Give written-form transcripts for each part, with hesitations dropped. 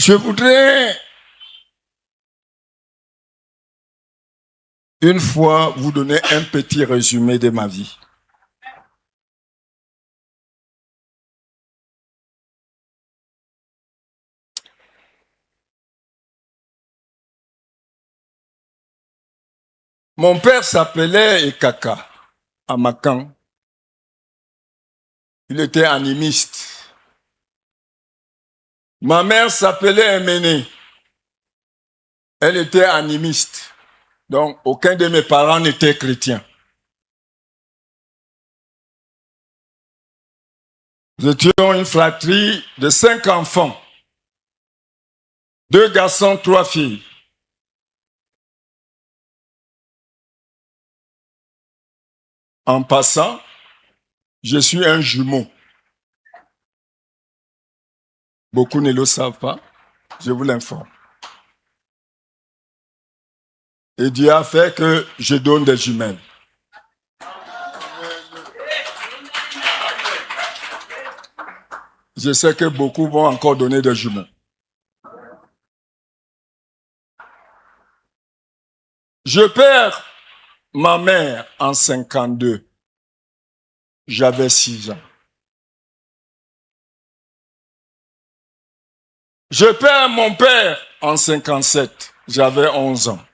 Je voudrais une fois vous donner un petit résumé de ma vie. Mon père s'appelait Ekaka à Makan. Il était animiste. Ma mère s'appelait Emene. Elle était animiste. Donc, aucun de mes parents n'était chrétien. Nous étions une fratrie de 5 enfants. 2 garçons, 3 filles. En passant, je suis un jumeau. Beaucoup ne le savent pas. Je vous l'informe. Et Dieu a fait que je donne des jumelles. Je sais que beaucoup vont encore donner des jumeaux. Je perds ma mère en 52. J'avais 6 ans. Je perds mon père en 57. J'avais 11 ans.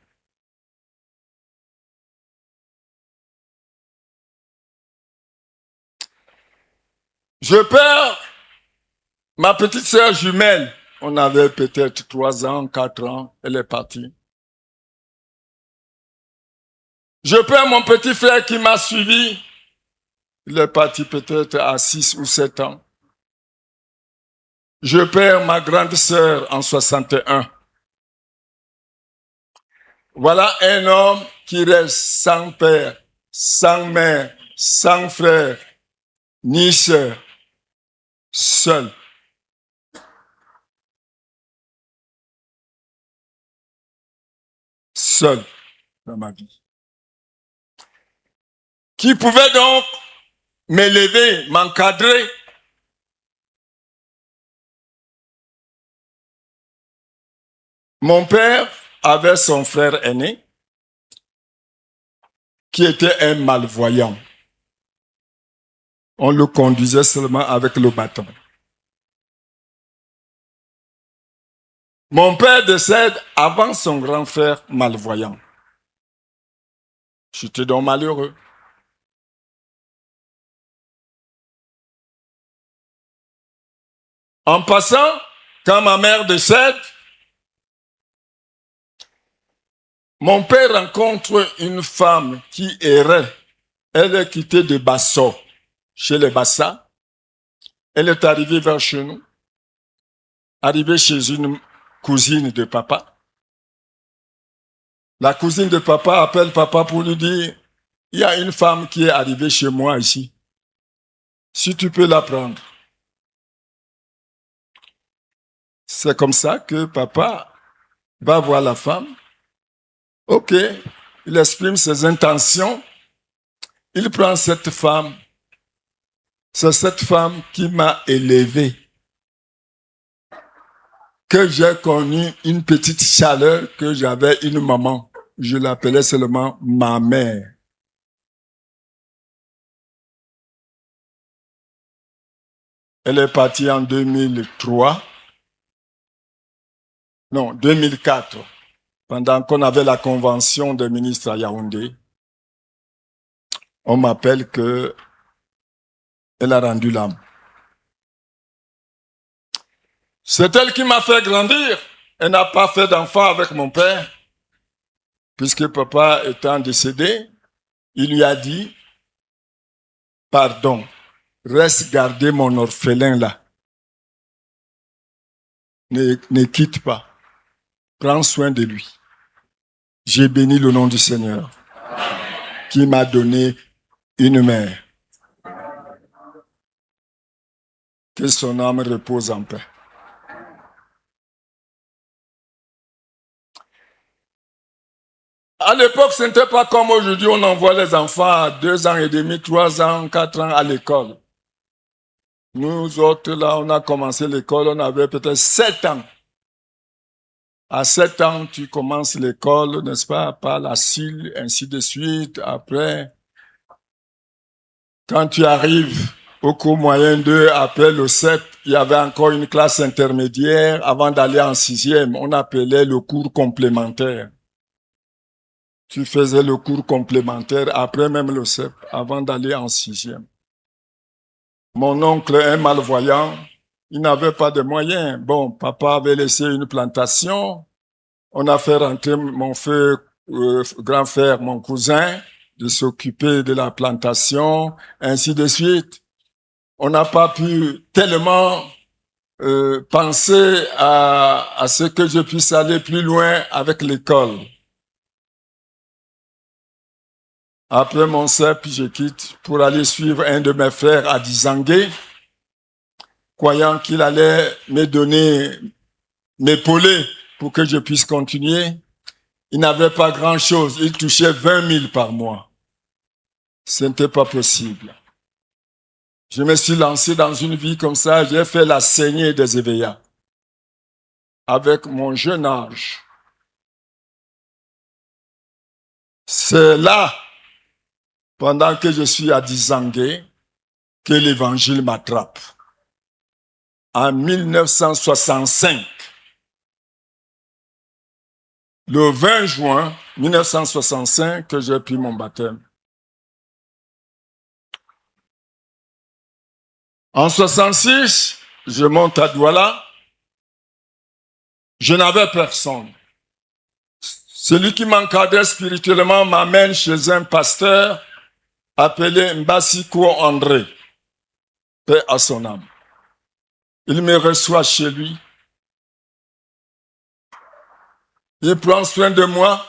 Je perds ma petite sœur jumelle. On avait peut-être 3 ans, 4 ans. Elle est partie. Je perds mon petit frère qui m'a suivi. Il est parti peut-être à 6 ou 7 ans. Je perds ma grande sœur en 61. Voilà un homme qui reste sans père, sans mère, sans frère, ni sœur, seul. Seul dans ma vie. Qui pouvait donc m'élever, m'encadrer? Mon père avait son frère aîné qui était un malvoyant. On le conduisait seulement avec le bâton. Mon père décède avant son grand frère malvoyant. J'étais donc malheureux. En passant, quand ma mère décède, mon père rencontre une femme qui errait. Elle est quittée de Basso, chez les Bassa. Elle est arrivée vers chez nous, arrivée chez une cousine de papa. La cousine de papa appelle papa pour lui dire, il y a une femme qui est arrivée chez moi ici. Si tu peux la prendre. C'est comme ça que papa va voir la femme. Ok, il exprime ses intentions. Il prend cette femme. C'est cette femme qui m'a élevé. Que j'ai connu une petite chaleur, que j'avais une maman. Je l'appelais seulement ma mère. Elle est partie en 2003. Non, 2004. Pendant qu'on avait la convention des ministres à Yaoundé. On m'appelle que elle a rendu l'âme. C'est elle qui m'a fait grandir. Elle n'a pas fait d'enfant avec mon père. Puisque papa étant décédé, il lui a dit, pardon, reste garder mon orphelin là. Ne quitte pas. Prends soin de lui. J'ai béni le nom du Seigneur qui m'a donné une mère. Que son âme repose en paix. À l'époque, ce n'était pas comme aujourd'hui, on envoie les enfants à 2 ans et demi, 3 ans, 4 ans à l'école. Nous autres, là, on a commencé l'école, on avait peut-être 7 ans. À 7 ans, tu commences l'école, n'est-ce pas, par la CIL, ainsi de suite. Après, quand tu arrives au cours moyen 2, après le 7, il y avait encore une classe intermédiaire avant d'aller en 6e. On appelait le cours complémentaire. Tu faisais le cours complémentaire après même le CEP, avant d'aller en 6e. Mon oncle, un malvoyant, il n'avait pas de moyens. Bon, papa avait laissé une plantation. On a fait rentrer mon grand frère, mon cousin, de s'occuper de la plantation, ainsi de suite. On n'a pas pu tellement penser à ce que je puisse aller plus loin avec l'école. Après mon CEP, je quitte pour aller suivre un de mes frères à Dizangué, croyant qu'il allait m'épauler pour que je puisse continuer. Il n'avait pas grand-chose. Il touchait 20 000 par mois. Ce n'était pas possible. Je me suis lancé dans une vie comme ça. J'ai fait la saignée des éveillats. Avec mon jeune âge. C'est là, pendant que je suis à Dizangué, que l'évangile m'attrape. En 1965. Le 20 juin 1965 que j'ai pris mon baptême. En 66, je monte à Douala. Je n'avais personne. Celui qui m'encadrait spirituellement m'amène chez un pasteur appelé Mbassiko André, paix à son âme. Il me reçoit chez lui. Il prend soin de moi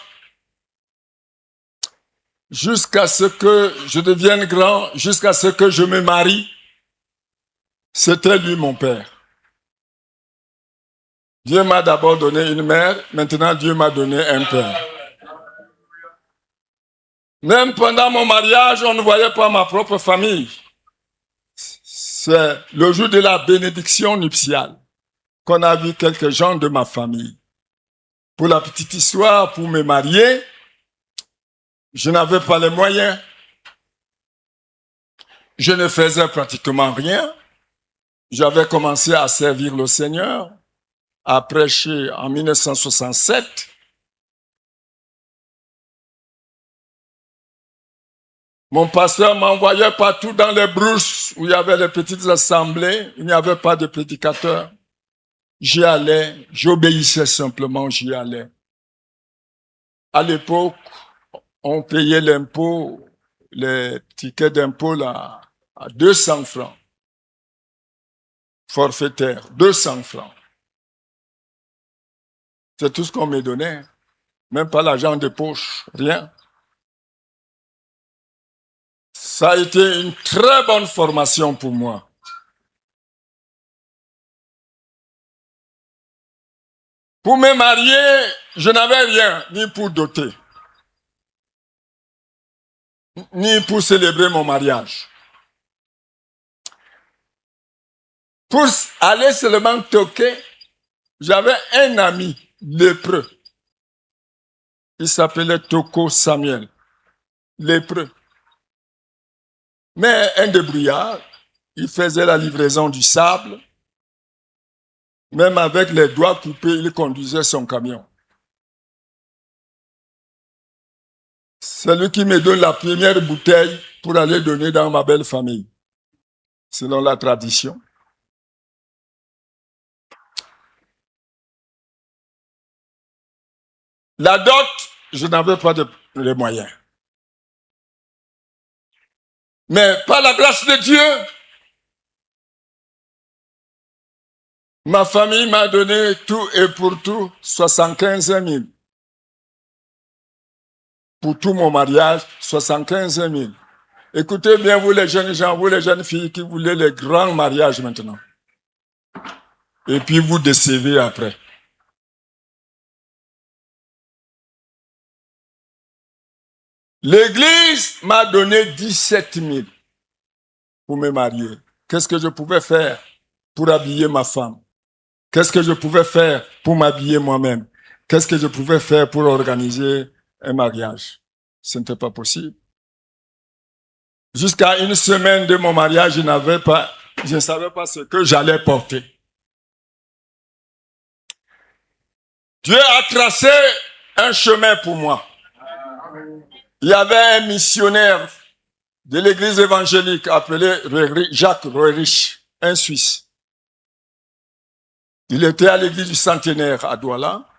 jusqu'à ce que je devienne grand, jusqu'à ce que je me marie. C'était lui mon père. Dieu m'a d'abord donné une mère, maintenant Dieu m'a donné un père. Même pendant mon mariage, on ne voyait pas ma propre famille. C'est le jour de la bénédiction nuptiale qu'on a vu quelques gens de ma famille. Pour la petite histoire, pour me marier, je n'avais pas les moyens. Je ne faisais pratiquement rien. J'avais commencé à servir le Seigneur, à prêcher en 1967. Mon pasteur m'envoyait partout dans les brousses où il y avait les petites assemblées. Il n'y avait pas de prédicateur. J'y allais, j'obéissais simplement, j'y allais. À l'époque, on payait l'impôt, les tickets d'impôt là, à 200 francs. Forfaitaire, 200 francs. C'est tout ce qu'on me donnait. Même pas l'argent de poche, rien. Ça a été une très bonne formation pour moi. Pour me marier, je n'avais rien, ni pour doter, ni pour célébrer mon mariage. Pour aller seulement toquer, j'avais un ami lépreux. Il s'appelait Toko Samuel, lépreux. Mais un débrouillard, il faisait la livraison du sable. Même avec les doigts coupés, il conduisait son camion. C'est lui qui me donne la première bouteille pour aller donner dans ma belle famille, selon la tradition. La dot, je n'avais pas les moyens. Mais par la grâce de Dieu, ma famille m'a donné tout et pour tout 75 000. Pour tout mon mariage, 75 000. Écoutez bien, vous les jeunes gens, vous les jeunes filles qui voulez les grands mariages maintenant. Et puis vous décevez après. L'église m'a donné 17 000 pour me marier. Qu'est-ce que je pouvais faire pour habiller ma femme? Qu'est-ce que je pouvais faire pour m'habiller moi-même? qu'est-ce que je pouvais faire pour organiser un mariage? Ce n'était pas possible. Jusqu'à une semaine de mon mariage, je ne savais pas ce que j'allais porter. Dieu a tracé un chemin pour moi. Il y avait un missionnaire de l'église évangélique appelé Jacques Roerich, un Suisse. Il était à l'église du Centenaire à Douala.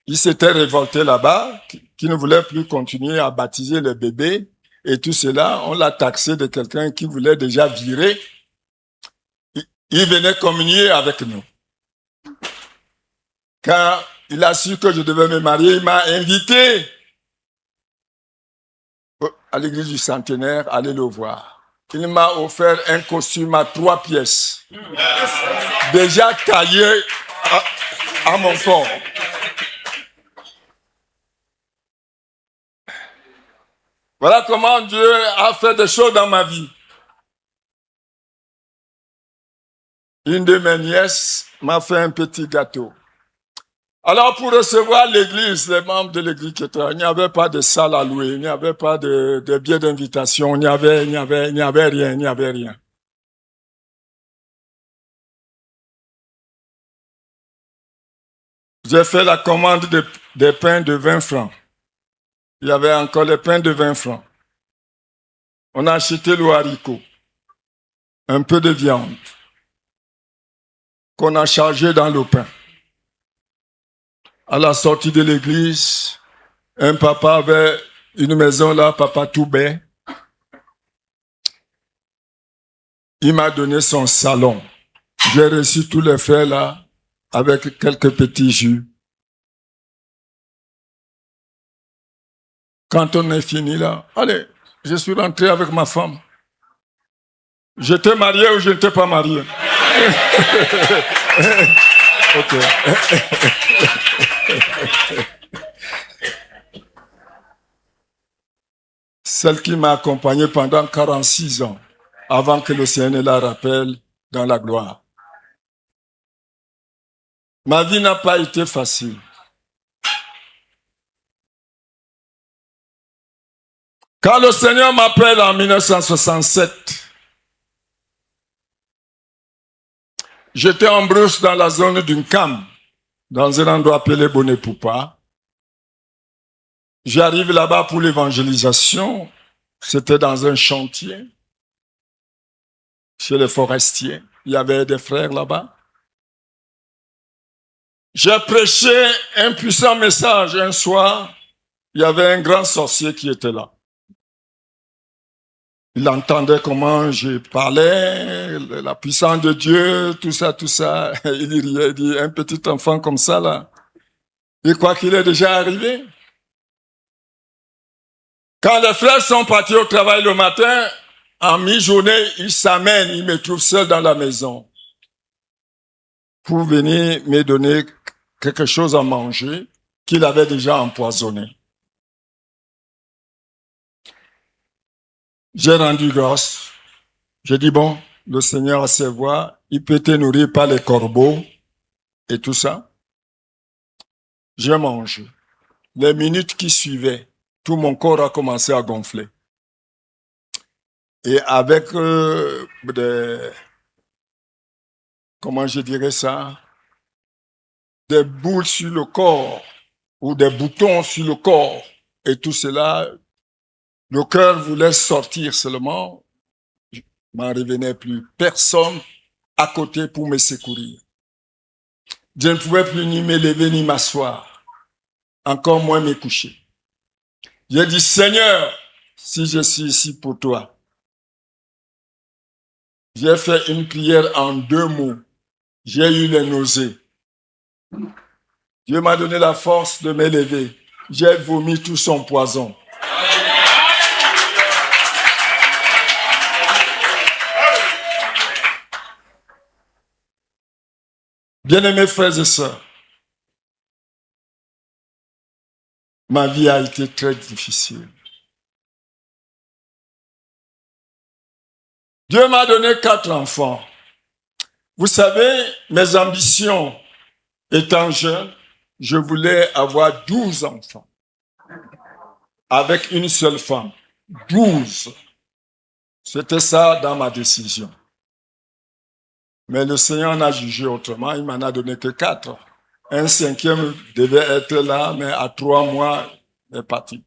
Il s'était révolté là-bas, qui ne voulait plus continuer à baptiser les bébés. Et tout cela, on l'a taxé de quelqu'un qui voulait déjà virer. Il venait communier avec nous. Quand il a su que je devais me marier, il m'a invité à l'église du Centenaire, aller le voir. Il m'a offert un costume à 3 pièces, déjà taillé à mon corps. Voilà comment Dieu a fait des choses dans ma vie. Une de mes nièces m'a fait un petit gâteau. Alors, pour recevoir l'église, les membres de l'église, il n'y avait pas de salle à louer, il n'y avait pas de billets d'invitation, il n'y avait rien. J'ai fait la commande des pains de 20 francs. Il y avait encore les pains de 20 francs. On a acheté le haricot, un peu de viande, qu'on a chargé dans le pain. À la sortie de l'église, un papa avait une maison là, papa Toubé. Il m'a donné son salon. J'ai reçu tous les frères là, avec quelques petits jus. Quand on est fini là, allez, je suis rentré avec ma femme. J'étais marié ou je n'étais pas marié? Ok. Celle qui m'a accompagné pendant 46 ans, avant que le Seigneur la rappelle dans la gloire. Ma vie n'a pas été facile. Quand le Seigneur m'appelle en 1967, j'étais en brousse dans la zone d'une cam, dans un endroit appelé Bonnet-Poupa. J'arrive là-bas pour l'évangélisation. C'était dans un chantier, chez les forestiers. Il y avait des frères là-bas. J'ai prêché un puissant message un soir. Il y avait un grand sorcier qui était là. Il entendait comment je parlais, la puissance de Dieu, tout ça. Il riait, il dit, un petit enfant comme ça, là, il croit qu'il est déjà arrivé. Quand les frères sont partis au travail le matin, en mi-journée, ils s'amènent, ils me trouvent seul dans la maison pour venir me donner quelque chose à manger qu'il avait déjà empoisonné. J'ai rendu grâce. J'ai dit, bon, le Seigneur a ses voies, il peut te nourrir par les corbeaux et tout ça. J'ai mangé. Les minutes qui suivaient, tout mon corps a commencé à gonfler. Et avec comment je dirais ça, des boules sur le corps ou des boutons sur le corps et tout cela, le cœur voulait sortir seulement, il m'en revenait plus. Personne à côté pour me secourir. Je ne pouvais plus ni me lever ni m'asseoir, encore moins me coucher. J'ai dit, Seigneur, si je suis ici pour toi, j'ai fait une prière en 2 mots. J'ai eu les nausées. Dieu m'a donné la force de me lever. J'ai vomi tout son poison. Bien-aimés frères et sœurs, ma vie a été très difficile. Dieu m'a donné 4 enfants. Vous savez, mes ambitions étant jeune, je voulais avoir 12 enfants avec une seule femme. 12. C'était ça dans ma décision. Mais le Seigneur en a jugé autrement, il m'en a donné que 4. Un 5e devait être là, mais à 3 mois, il est parti.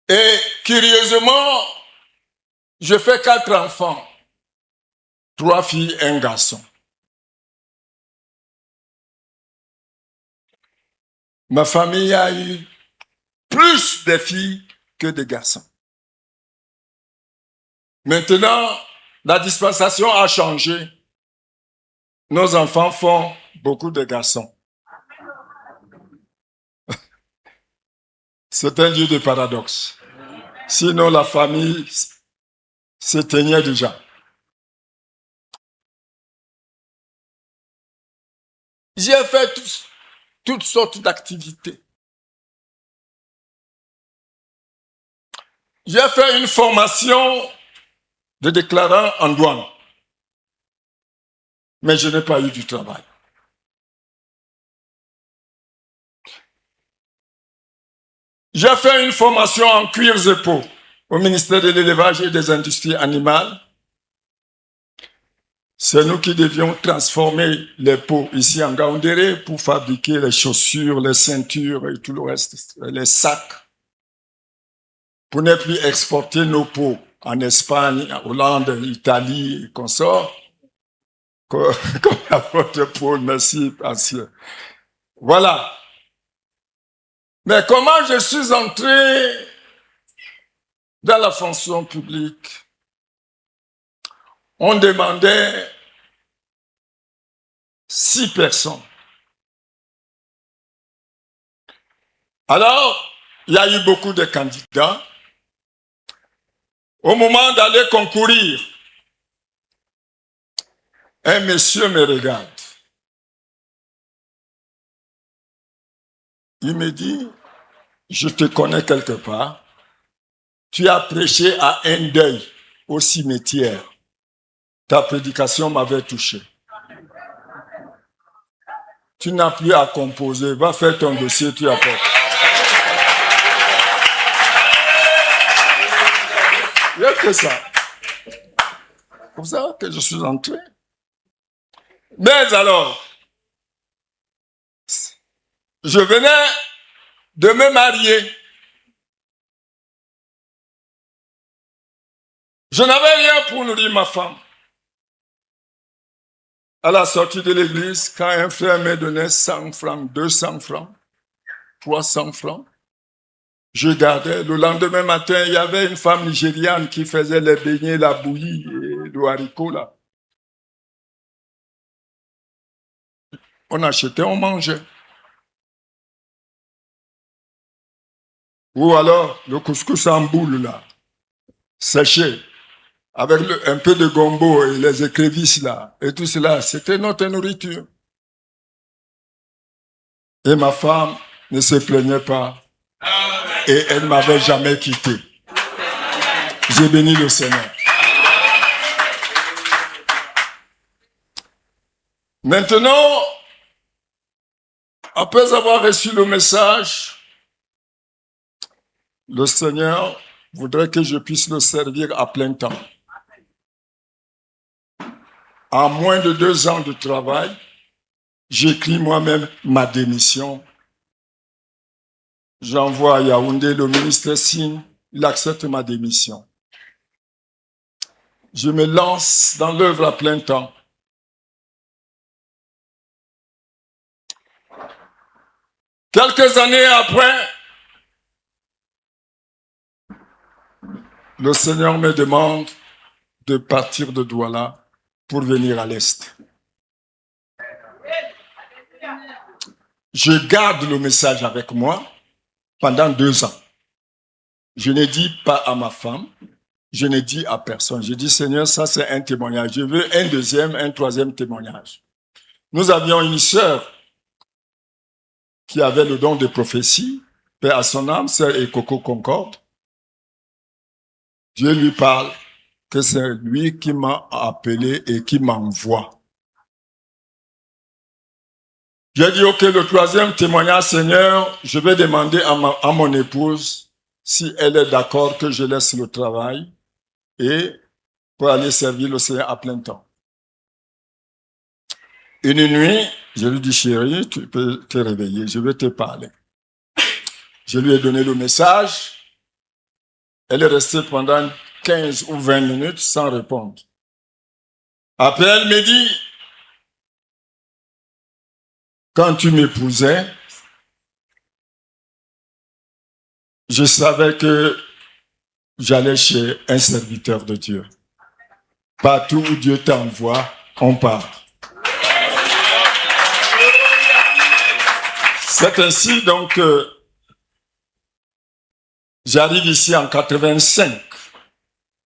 Et curieusement, je fais 4 enfants. 3 filles, 1 garçon. Ma famille a eu plus de filles que de garçons. Maintenant, la dispensation a changé. Nos enfants font beaucoup de garçons. C'est un lieu de paradoxe. Sinon, la famille s'éteignait déjà. J'ai fait toutes sortes d'activités. J'ai fait une formation de déclarant en douane. Mais je n'ai pas eu du travail. J'ai fait une formation en cuirs et peaux au ministère de l'élevage et des industries animales. C'est nous qui devions transformer les peaux ici en Gaoundéré pour fabriquer les chaussures, les ceintures et tout le reste, les sacs, pour ne plus exporter nos peaux en Espagne, en Hollande, Italie et consorts, comme votre peau, merci, ancien. Voilà. Mais comment je suis entré dans la fonction publique? On demandait 6 personnes. Alors, il y a eu beaucoup de candidats. Au moment d'aller concourir, un monsieur me regarde. Il me dit, je te connais quelque part. Tu as prêché à un deuil au cimetière. Ta prédication m'avait touché. Tu n'as plus à composer. Va faire ton dossier, tu apportes. Il n'y a que ça. C'est pour ça que je suis entré. Mais alors, je venais de me marier. Je n'avais rien pour nourrir ma femme. À la sortie de l'église, quand un frère me donnait 100 francs, 200 francs, 300 francs, je gardais. Le lendemain matin, il y avait une femme nigériane qui faisait les beignets, la bouillie et le haricot là. On achetait, on mangeait. Ou alors, le couscous en boule là, séché, avec un peu de gombo et les écrevisses là, et tout cela, c'était notre nourriture. Et ma femme ne se plaignait pas. Et elle ne m'avait jamais quitté. J'ai béni le Seigneur. Maintenant, après avoir reçu le message, le Seigneur voudrait que je puisse le servir à plein temps. En moins de 2 ans de travail, j'écris moi-même ma démission. J'envoie à Yaoundé, le ministre signe, il accepte ma démission. Je me lance dans l'œuvre à plein temps. Quelques années après, le Seigneur me demande de partir de Douala pour venir à l'Est. Je garde le message avec moi pendant 2 ans. Je ne dis pas à ma femme, je ne dis à personne. Je dis, Seigneur, ça c'est un témoignage. Je veux un deuxième, un troisième témoignage. Nous avions une sœur qui avait le don de prophétie, paix à son âme, sœur Ekoko Concorde. Dieu lui parle que c'est lui qui m'a appelé et qui m'envoie. J'ai dit, ok, le troisième témoignage, Seigneur, je vais demander à mon épouse si elle est d'accord que je laisse le travail et pour aller servir le Seigneur à plein temps. Une nuit, je lui dis, chérie, tu peux te réveiller, je vais te parler. Je lui ai donné le message. Elle est restée pendant 15 ou 20 minutes sans répondre. Après, elle me dit, quand tu m'épousais, je savais que j'allais chez un serviteur de Dieu. Partout où Dieu t'envoie, on part. C'est ainsi donc que j'arrive ici en 85,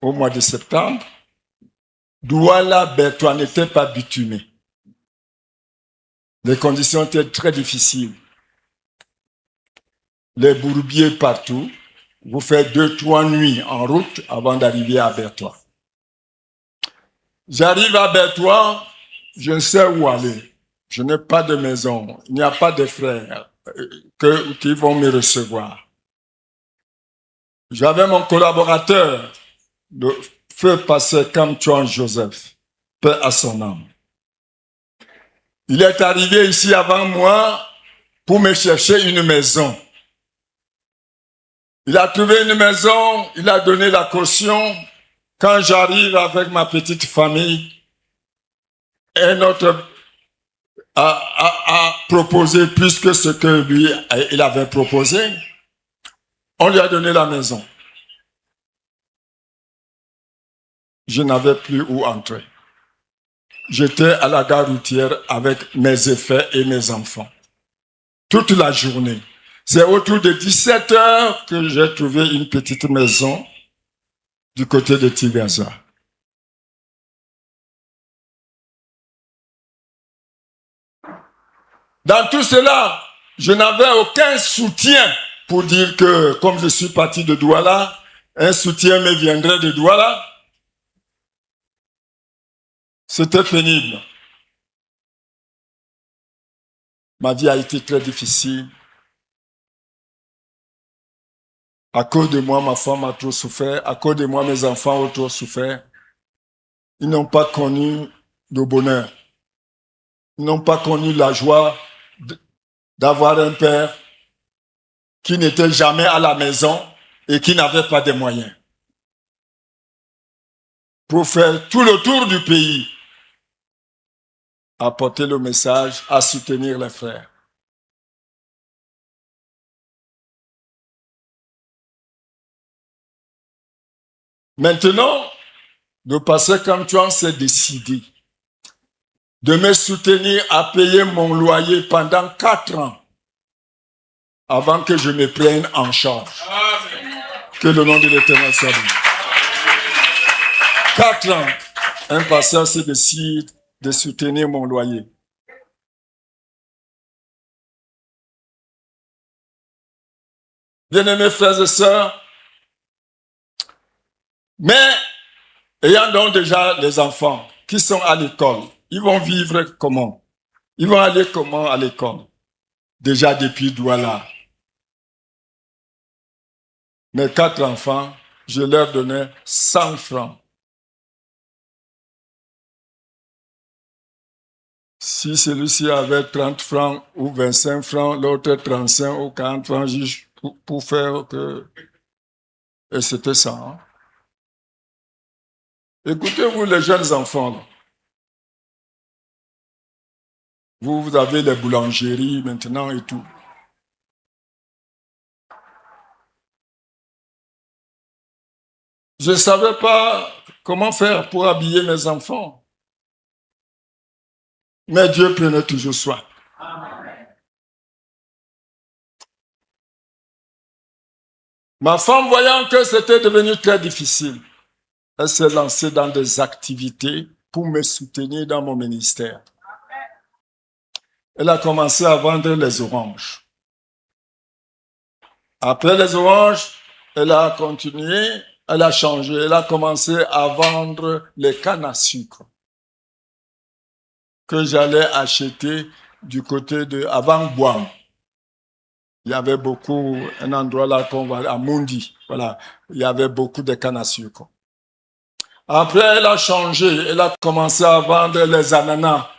au mois de septembre. Douala, Bertois n'était pas bitumé. Les conditions étaient très difficiles. Les bourbiers partout. Vous faites 2-3 nuits en route avant d'arriver à Bertois. J'arrive à Bertois, je ne sais où aller. Je n'ai pas de maison. Il n'y a pas de frères qui vont me recevoir. J'avais mon collaborateur, le feu pasteur Kamchuan Joseph, paix à son âme. Il est arrivé ici avant moi pour me chercher une maison. Il a trouvé une maison, il a donné la caution. Quand j'arrive avec ma petite famille, un autre a proposé plus que ce que lui, il avait proposé. On lui a donné la maison. Je n'avais plus où entrer. J'étais à la gare routière avec mes effets et mes enfants. Toute la journée. C'est autour de 17 heures que j'ai trouvé une petite maison du côté de Tigaza. Dans tout cela, je n'avais aucun soutien pour dire que, comme je suis parti de Douala, un soutien me viendrait de Douala. C'était pénible. Ma vie a été très difficile. À cause de moi, ma femme a trop souffert. À cause de moi, mes enfants ont trop souffert. Ils n'ont pas connu le bonheur. Ils n'ont pas connu la joie d'avoir un père qui n'était jamais à la maison et qui n'avait pas de moyens pour faire tout le tour du pays, apporter le message, à soutenir les frères. Maintenant, le pasteur Kamchuan s'est décidé de me soutenir à payer mon loyer pendant 4 ans avant que je me prenne en charge. Que le nom de l'Éternel soit béni. 4 ans, un pasteur se décide de soutenir mon loyer. Bien-aimés frères et sœurs, mais ayant donc déjà les enfants qui sont à l'école, ils vont vivre comment? Ils vont aller comment à l'école? Déjà depuis Douala. Mes 4 enfants, je leur donnais 100 francs. Si celui-ci avait 30 francs ou 25 francs, l'autre 35 ou 40 francs, juste pour faire que... Et c'était ça. Hein? Écoutez-vous les jeunes enfants. Là. Vous avez les boulangeries maintenant et tout. Je ne savais pas comment faire pour habiller mes enfants. Mais Dieu prenait toujours soin. Ma femme, voyant que c'était devenu très difficile, elle s'est lancée dans des activités pour me soutenir dans mon ministère. Elle a commencé à vendre les oranges. Après les oranges, elle a continué, elle a changé, elle a commencé à vendre les cannes à sucre que j'allais acheter du côté de avant Guam. Il y avait beaucoup, un endroit là qu'on va à Mundi. Voilà, il y avait beaucoup de cannes à sucre. Après, elle a changé. Elle a commencé à vendre les ananas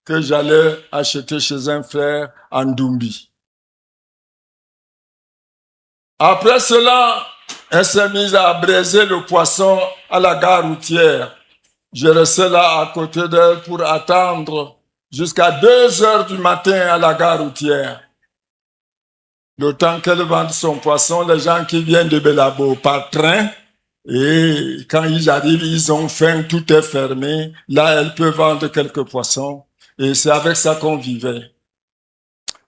que j'allais acheter chez un frère en Dumbi. Après cela, elle s'est mise à braiser le poisson à la gare routière. Je restais là à côté d'elle pour attendre jusqu'à 2 heures du matin à la gare routière. Le temps qu'elle vende son poisson, les gens qui viennent de Belabo par train, et quand ils arrivent, ils ont faim, tout est fermé. Là, elle peut vendre quelques poissons. Et c'est avec ça qu'on vivait.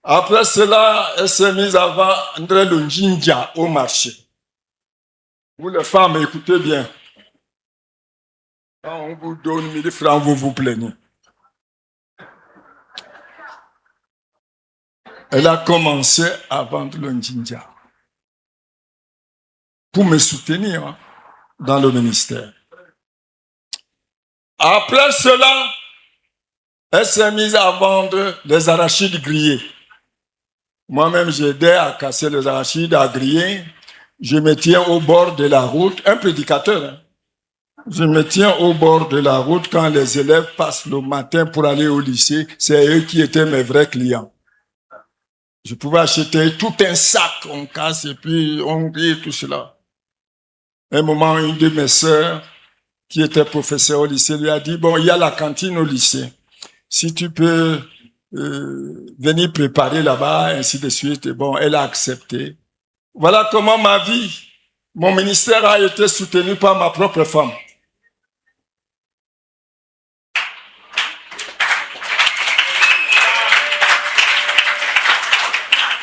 Après cela, elle s'est mise à vendre le jinja au marché. Vous les femmes, écoutez bien. Quand on vous donne 1000 francs, vous vous plaignez. Elle a commencé à vendre le jinja pour me soutenir dans le ministère. Après cela, elle s'est mise à vendre les arachides grillés. Moi-même, j'aidais à casser les arachides, à griller. Je me tiens au bord de la route, un prédicateur. Hein. Je me tiens au bord de la route quand les élèves passent le matin pour aller au lycée. C'est eux qui étaient mes vrais clients. Je pouvais acheter tout un sac, on casse et puis on grille tout cela. À un moment, une de mes sœurs, qui était professeure au lycée, lui a dit, bon, il y a la cantine au lycée. Si tu peux venir préparer là-bas, ainsi de suite. Et bon, elle a accepté. Voilà comment ma vie, mon ministère a été soutenu par ma propre femme.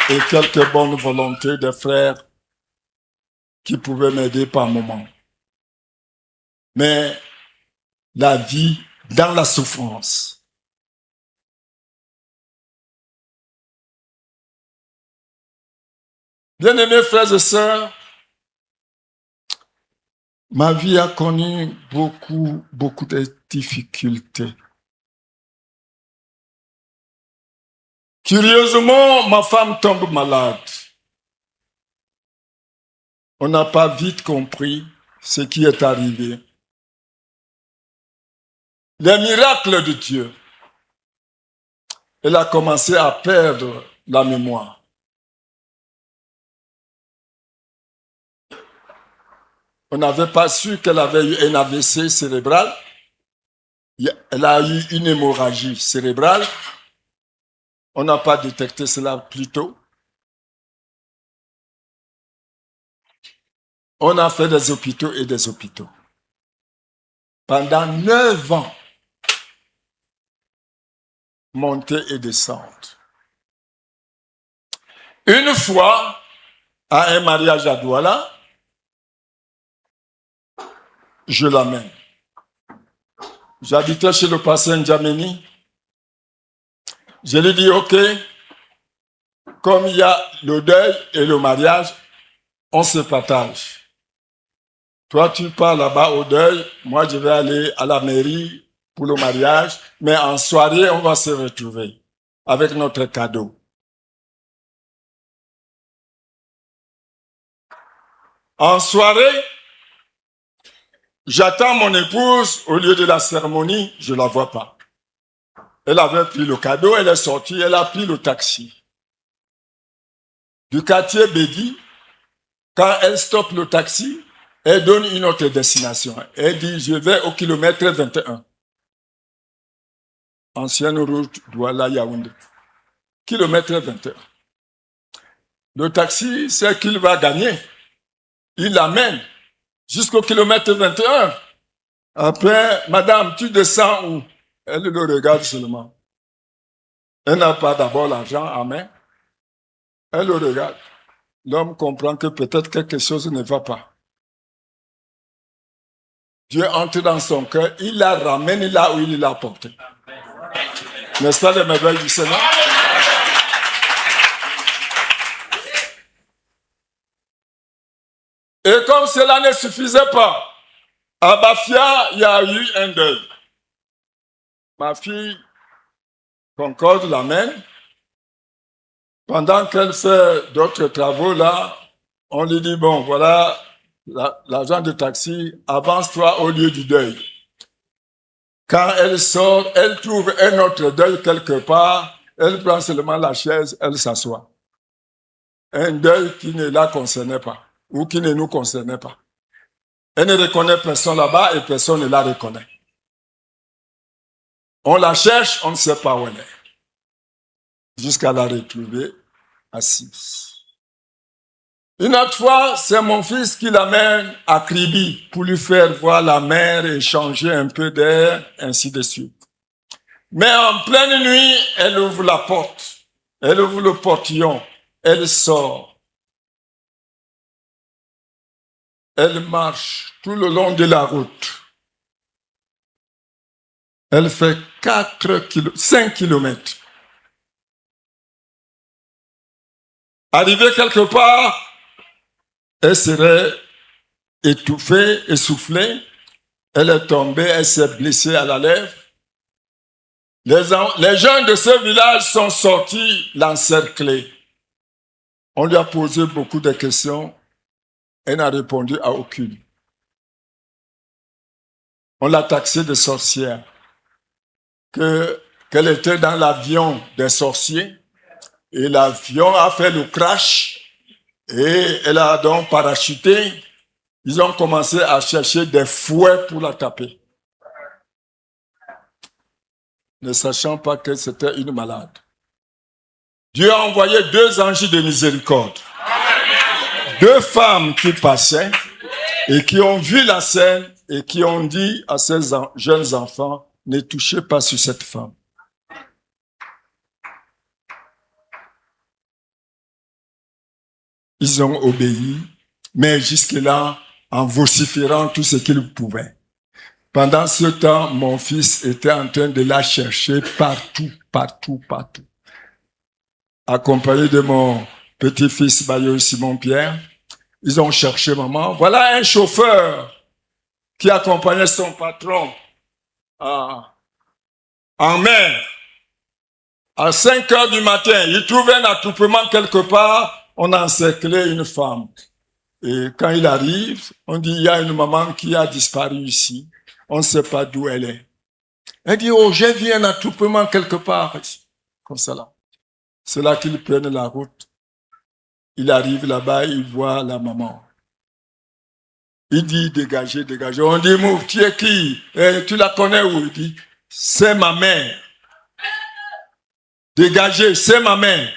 Et quelques bonnes volontés des frères qui pouvaient m'aider par moment. Mais la vie dans la souffrance. Bien-aimés frères et sœurs, ma vie a connu beaucoup de difficultés. Curieusement, ma femme tombe malade. On n'a pas vite compris ce qui est arrivé. Les miracles de Dieu. Elle a commencé à perdre la mémoire. On n'avait pas su qu'elle avait eu un AVC cérébral. Elle a eu une hémorragie cérébrale. On n'a pas détecté cela plus tôt. On a fait des hôpitaux et des hôpitaux. Pendant 9 ans, montée et descente. Une fois, à un mariage à Douala, je l'amène. J'habitais chez le pasteur N'Djameni. Je lui dis, OK, comme il y a le deuil et le mariage, on se partage. Toi, tu pars là-bas au deuil, moi, je vais aller à la mairie pour le mariage, mais en soirée, on va se retrouver avec notre cadeau. En soirée, j'attends mon épouse au lieu de la cérémonie, je ne la vois pas. Elle avait pris le cadeau, elle est sortie, elle a pris le taxi. Du quartier Bédi, quand elle stoppe le taxi, elle donne une autre destination. Elle dit, je vais au kilomètre 21. Ancienne route Douala-Yaoundé. Kilomètre 21. Le taxi, c'est qu'il va gagner. Il l'amène jusqu'au kilomètre 21. Après, madame, tu descends où? Elle le regarde seulement. Elle n'a pas d'abord l'argent en main. Elle le regarde. L'homme comprend que peut-être quelque chose ne va pas. Dieu entre dans son cœur, il la ramène là où il l'a porté. N'est-ce pas les merveilles du Seigneur? Et comme cela ne suffisait pas, à Bafia, il y a eu un deuil. Ma fille Concorde l'amène. Pendant qu'elle fait d'autres travaux là, on lui dit, bon, voilà, l'agent de taxi, avance-toi au lieu du deuil. Quand elle sort, elle trouve un autre deuil quelque part, elle prend seulement la chaise, elle s'assoit. Un deuil qui ne la concernait pas, ou qui ne nous concernait pas. Elle ne reconnaît personne là-bas et personne ne la reconnaît. On la cherche, on ne sait pas où elle est. Jusqu'à la retrouver assise. Une autre fois, c'est mon fils qui l'amène à Kribi pour lui faire voir la mer et changer un peu d'air, ainsi de suite. Mais en pleine nuit, elle ouvre la porte, elle ouvre le portillon, elle sort. Elle marche tout le long de la route. Elle fait 5 kilomètres. Arrivée quelque part, elle serait étouffée, essoufflée. Elle est tombée, elle s'est blessée à la lèvre. Les gens de ce village sont sortis l'encercler. On lui a posé beaucoup de questions. Elle n'a répondu à aucune. On l'a taxée de sorcière. Qu'elle était dans l'avion des sorciers. Et l'avion a fait le crash. Et elle a donc parachuté. Ils ont commencé à chercher des fouets pour la taper. Ne sachant pas que c'était une malade. Dieu a envoyé 2 anges de miséricorde. 2 femmes qui passaient et qui ont vu la scène et qui ont dit à ces jeunes enfants, ne touchez pas sur cette femme. Ils ont obéi, mais jusque-là, en vociférant tout ce qu'ils pouvaient. Pendant ce temps, mon fils était en train de la chercher partout. Accompagné de mon petit-fils Bayo Simon-Pierre, ils ont cherché maman. Voilà un chauffeur qui accompagnait son patron en mer. À 5 heures du matin, il trouvait un attroupement quelque part, on a encerclé une femme. Et quand il arrive, on dit, il y a une maman qui a disparu ici. On ne sait pas d'où elle est. Elle dit, oh, j'ai vu un attroupement quelque part. Comme ça là. C'est là qu'ils prennent la route. Il arrive là-bas, il voit la maman. Il dit, dégagez. On dit, Mouf, tu es qui? Tu la connais où? Il dit, c'est ma mère. Dégagez, c'est ma mère.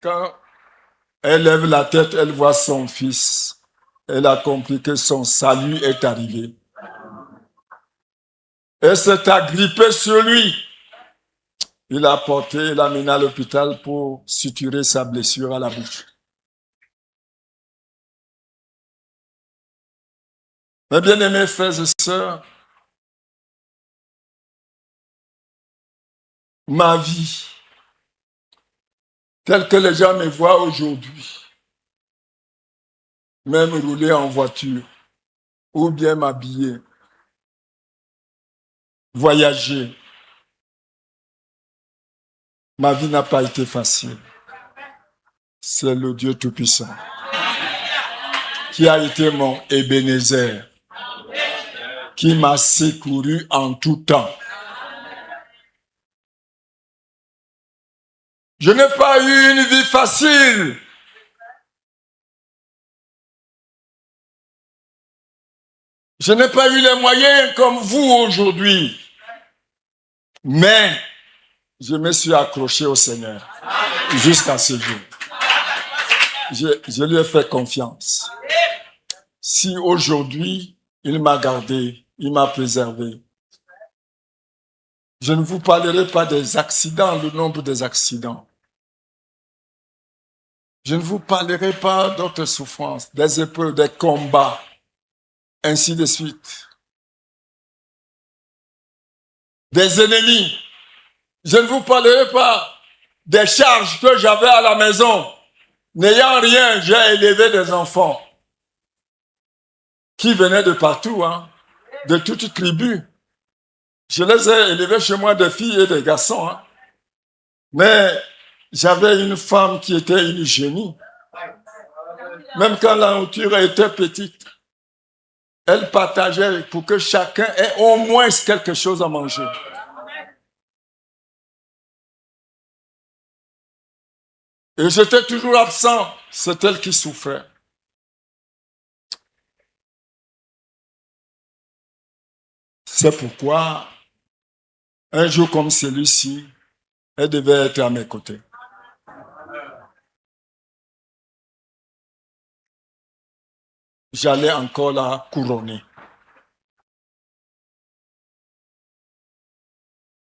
Quand elle lève la tête, elle voit son fils. Elle a compris que son salut est arrivé. Elle s'est agrippée sur lui. Il l'a porté, il l'a amené à l'hôpital pour suturer sa blessure à la bouche. Mes bien-aimés frères et sœurs, ma vie, telle que les gens me voient aujourd'hui, même rouler en voiture, ou bien m'habiller, voyager, ma vie n'a pas été facile. C'est le Dieu Tout-Puissant qui a été mon Ebenezer, qui m'a secouru en tout temps. Je n'ai pas eu une vie facile. Je n'ai pas eu les moyens comme vous aujourd'hui. Mais je me suis accroché au Seigneur jusqu'à ce jour. Je lui ai fait confiance. Si aujourd'hui, il m'a gardé, il m'a préservé, je ne vous parlerai pas des accidents, le nombre des accidents. Je ne vous parlerai pas d'autres souffrances, des épreuves, des combats, ainsi de suite. Des ennemis. Je ne vous parlerai pas des charges que j'avais à la maison. N'ayant rien, j'ai élevé des enfants qui venaient de partout, de toutes tribus. Je les ai élevés chez moi, des filles et des garçons. Hein. Mais j'avais une femme qui était une génie. Même quand la nourriture était petite, elle partageait pour que chacun ait au moins quelque chose à manger. Et j'étais toujours absent. C'est elle qui souffrait. C'est pourquoi, un jour comme celui-ci, elle devait être à mes côtés. J'allais encore la couronner.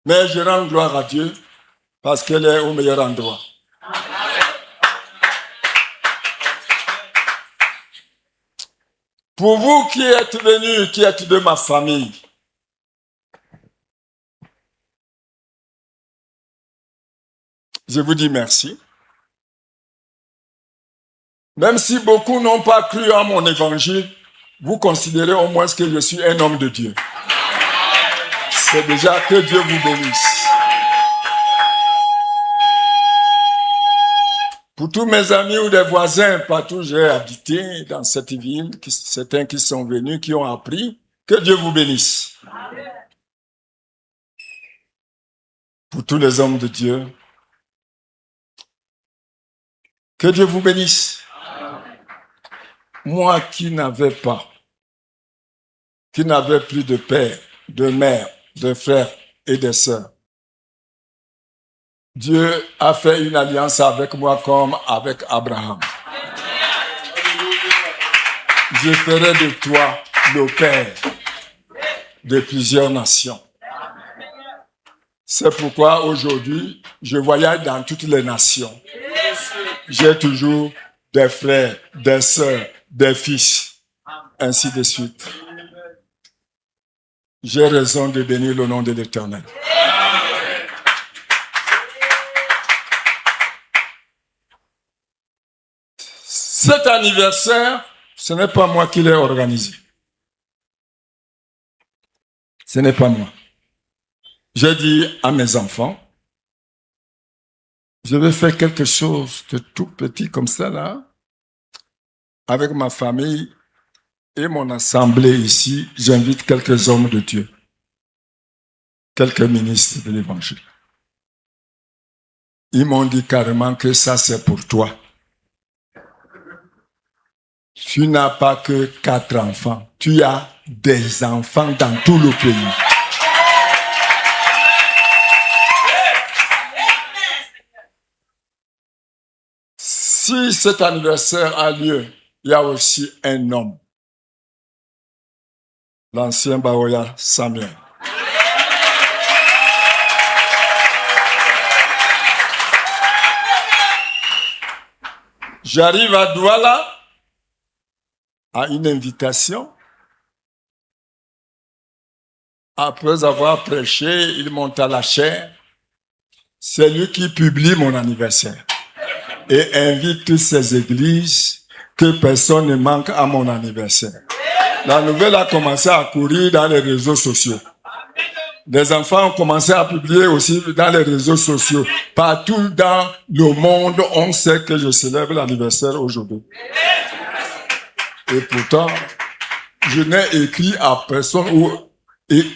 Mais je rends gloire à Dieu parce qu'elle est au meilleur endroit. Pour vous qui êtes venus, qui êtes de ma famille, je vous dis merci. Même si beaucoup n'ont pas cru à mon évangile, vous considérez au moins que je suis un homme de Dieu. C'est déjà que Dieu vous bénisse. Pour tous mes amis ou des voisins, partout où j'ai habité dans cette ville, certains qui sont venus, qui ont appris, que Dieu vous bénisse. Pour tous les hommes de Dieu, que Dieu vous bénisse. Moi qui n'avais plus de père, de mère, de frères et de sœurs, Dieu a fait une alliance avec moi comme avec Abraham. Je ferai de toi le père de plusieurs nations. C'est pourquoi aujourd'hui, je voyage dans toutes les nations. J'ai toujours des frères, des sœurs, des fils, ainsi de suite. J'ai raison de bénir le nom de l'Éternel. Cet anniversaire, ce n'est pas moi qui l'ai organisé. Ce n'est pas moi. J'ai dit à mes enfants, je vais faire quelque chose de tout petit comme ça là, avec ma famille et mon assemblée ici. J'invite quelques hommes de Dieu, quelques ministres de l'Évangile. Ils m'ont dit carrément que ça c'est pour toi. Tu n'as pas que 4 enfants, tu as des enfants dans tout le pays. Si cet anniversaire a lieu, il y a aussi un homme, l'ancien Baoya Samuel. J'arrive à Douala, à une invitation. Après avoir prêché, il monte à la chaire. C'est lui qui publie mon anniversaire et invite toutes ces églises que personne ne manque à mon anniversaire. La nouvelle a commencé à courir dans les réseaux sociaux. Des enfants ont commencé à publier aussi dans les réseaux sociaux. Partout dans le monde, on sait que je célèbre l'anniversaire aujourd'hui. Et pourtant, je n'ai écrit à personne ou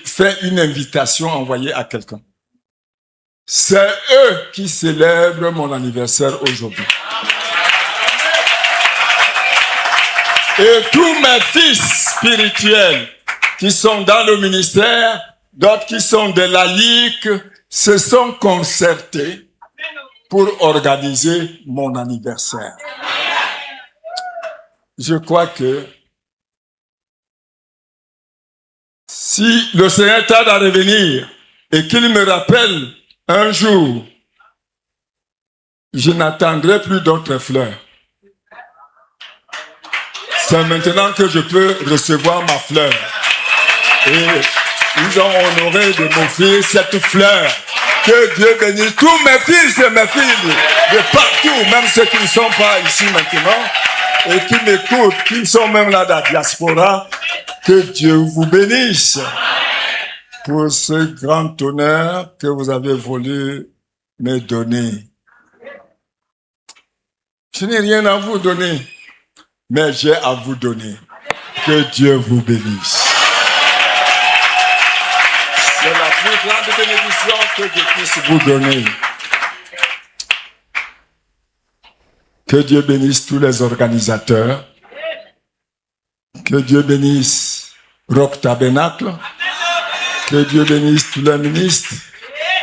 fait une invitation envoyée à quelqu'un. C'est eux qui célèbrent mon anniversaire aujourd'hui. Et tous mes fils spirituels qui sont dans le ministère, d'autres qui sont des laïcs, se sont concertés pour organiser mon anniversaire. Je crois que si le Seigneur tarde à revenir et qu'il me rappelle un jour, je n'attendrai plus d'autres fleurs. C'est maintenant que je peux recevoir ma fleur. Et ils ont honoré de m'offrir cette fleur. Que Dieu bénisse tous mes fils et mes filles de partout, même ceux qui ne sont pas ici maintenant et qui m'écoutent, qui sont même là dans la diaspora. Que Dieu vous bénisse. pour ce grand honneur que vous avez voulu me donner. Je n'ai rien à vous donner, mais j'ai à vous donner. Que Dieu vous bénisse. C'est la plus grande bénédiction que je puisse vous donner. Que Dieu bénisse tous les organisateurs. Que Dieu bénisse Rock Tabernacle. Que Dieu bénisse tous les ministres,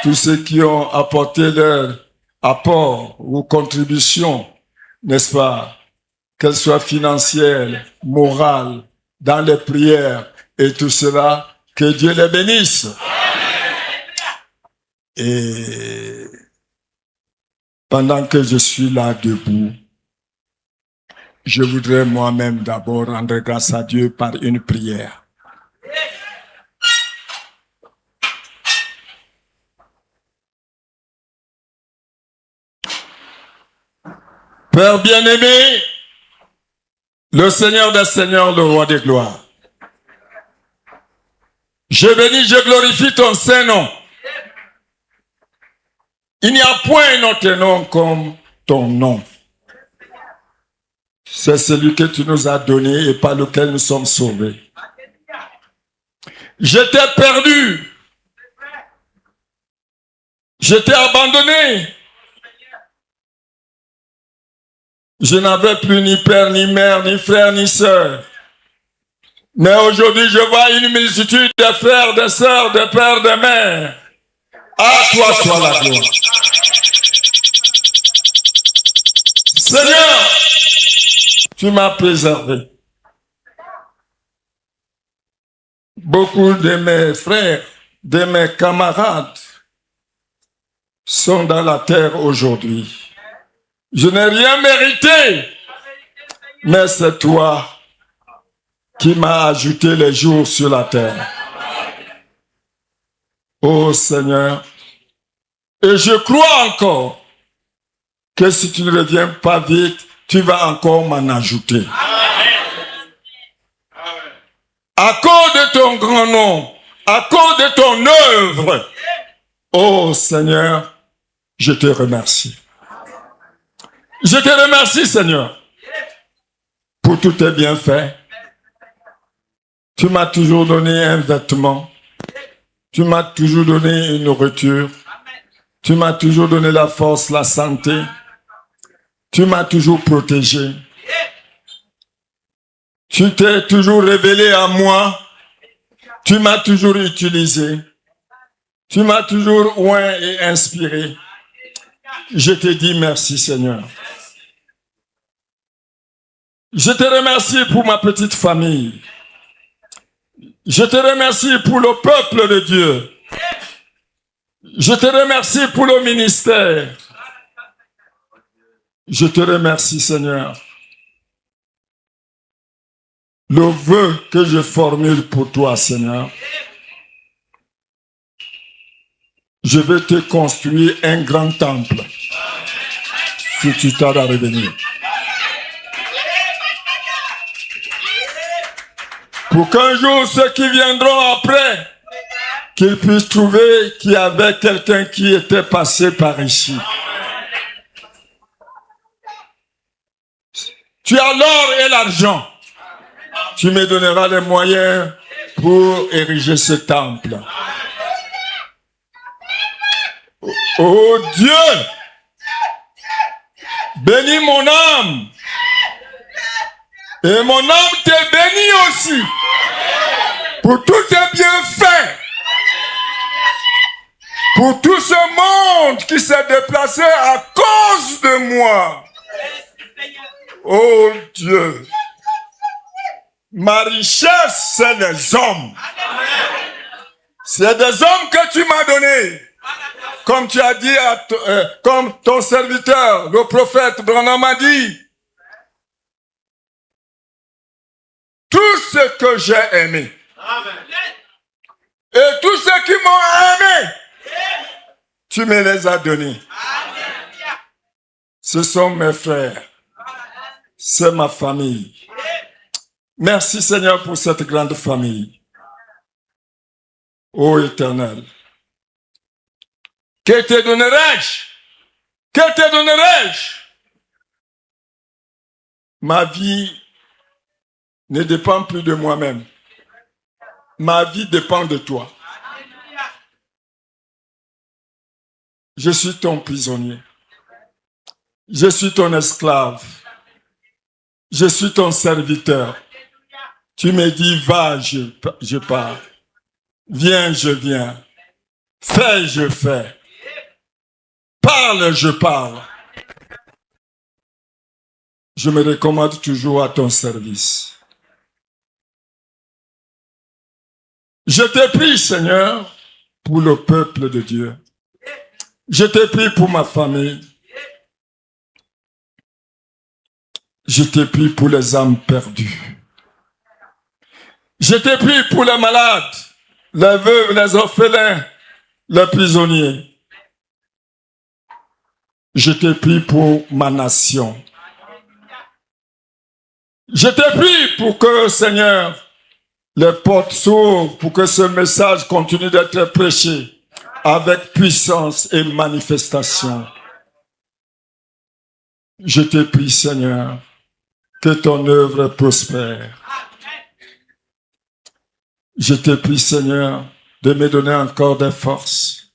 tous ceux qui ont apporté leur apport ou contribution, n'est-ce pas, qu'elles soient financières, morales, dans les prières et tout cela. Que Dieu les bénisse. Et pendant que je suis là debout, je voudrais moi-même d'abord rendre grâce à Dieu par une prière. Père bien-aimé, le Seigneur des Seigneurs, le Roi des gloires, je bénis, je glorifie ton Saint-Nom. Il n'y a point un autre nom comme ton nom. C'est celui que tu nous as donné et par lequel nous sommes sauvés. J'étais perdu. J'étais abandonné. Je n'avais plus ni père, ni mère, ni frère, ni sœur. Mais aujourd'hui, je vois une multitude de frères, de sœurs, de pères, de mères. À toi soit la gloire. Seigneur, tu m'as préservé. Beaucoup de mes frères, de mes camarades sont dans la terre aujourd'hui. Je n'ai rien mérité, mais c'est toi qui m'as ajouté les jours sur la terre. Ô Seigneur, et je crois encore que si tu ne reviens pas vite, tu vas encore m'en ajouter. À cause de ton grand nom, à cause de ton œuvre, ô Seigneur, je te remercie. Je te remercie, Seigneur, pour tous tes bienfaits. Tu m'as toujours donné un vêtement. Tu m'as toujours donné une nourriture. Tu m'as toujours donné la force, la santé. Tu m'as toujours protégé. Tu t'es toujours révélé à moi. Tu m'as toujours utilisé. Tu m'as toujours oint et inspiré. Je te dis merci, Seigneur. Je te remercie pour ma petite famille. Je te remercie pour le peuple de Dieu. Je te remercie pour le ministère. Je te remercie, Seigneur. Le vœu que je formule pour toi, Seigneur, je vais te construire un grand temple si tu tardes à revenir. Pour qu'un jour, ceux qui viendront après, qu'ils puissent trouver qu'il y avait quelqu'un qui était passé par ici. Tu as l'or et l'argent. Tu me donneras les moyens pour ériger ce temple. Oh Dieu, bénis mon âme. Et mon âme te bénit aussi pour tous tes bienfaits. Pour tout ce monde qui s'est déplacé à cause de moi. Oh Dieu, ma richesse, c'est les hommes. C'est des hommes que tu m'as donnés. Comme tu as dit, comme ton serviteur, le prophète Branham m'a dit. Tout ce que j'ai aimé. Et tous ceux qui m'ont aimé, tu me les as donnés. Ce sont mes frères. C'est ma famille. Merci Seigneur pour cette grande famille. Ô Éternel, que te donnerai-je? Que te donnerai-je? Ma vie ne dépend plus de moi-même. Ma vie dépend de toi. Je suis ton prisonnier. Je suis ton esclave. Je suis ton serviteur. Tu me dis, va, je pars. Viens, je viens. Fais, je fais. Parle, je parle. Je me recommande toujours à ton service. Je te prie, Seigneur, pour le peuple de Dieu. Je te prie pour ma famille. Je te prie pour les âmes perdues. Je te prie pour les malades, les veuves, les orphelins, les prisonniers. Je te prie pour ma nation. Je te prie pour que, Seigneur, les portes s'ouvrent, pour que ce message continue d'être prêché avec puissance et manifestation. Je te prie, Seigneur, que ton œuvre prospère. Je te prie, Seigneur, de me donner encore des forces,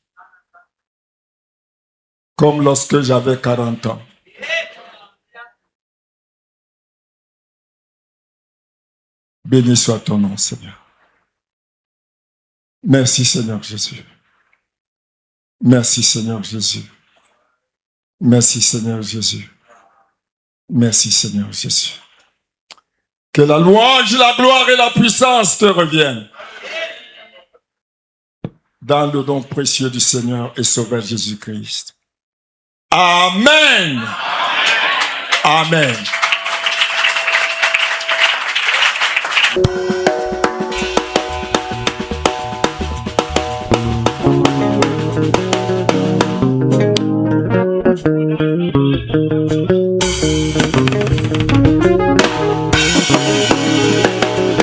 comme lorsque j'avais 40 ans. Béni soit ton nom, Seigneur. Merci, Seigneur Jésus. Merci, Seigneur Jésus. Merci, Seigneur Jésus. Merci, Seigneur Jésus. Que la louange, la gloire et la puissance te reviennent. Dans le nom précieux du Seigneur et Sauveur Jésus-Christ. Amen. Amen. Amen.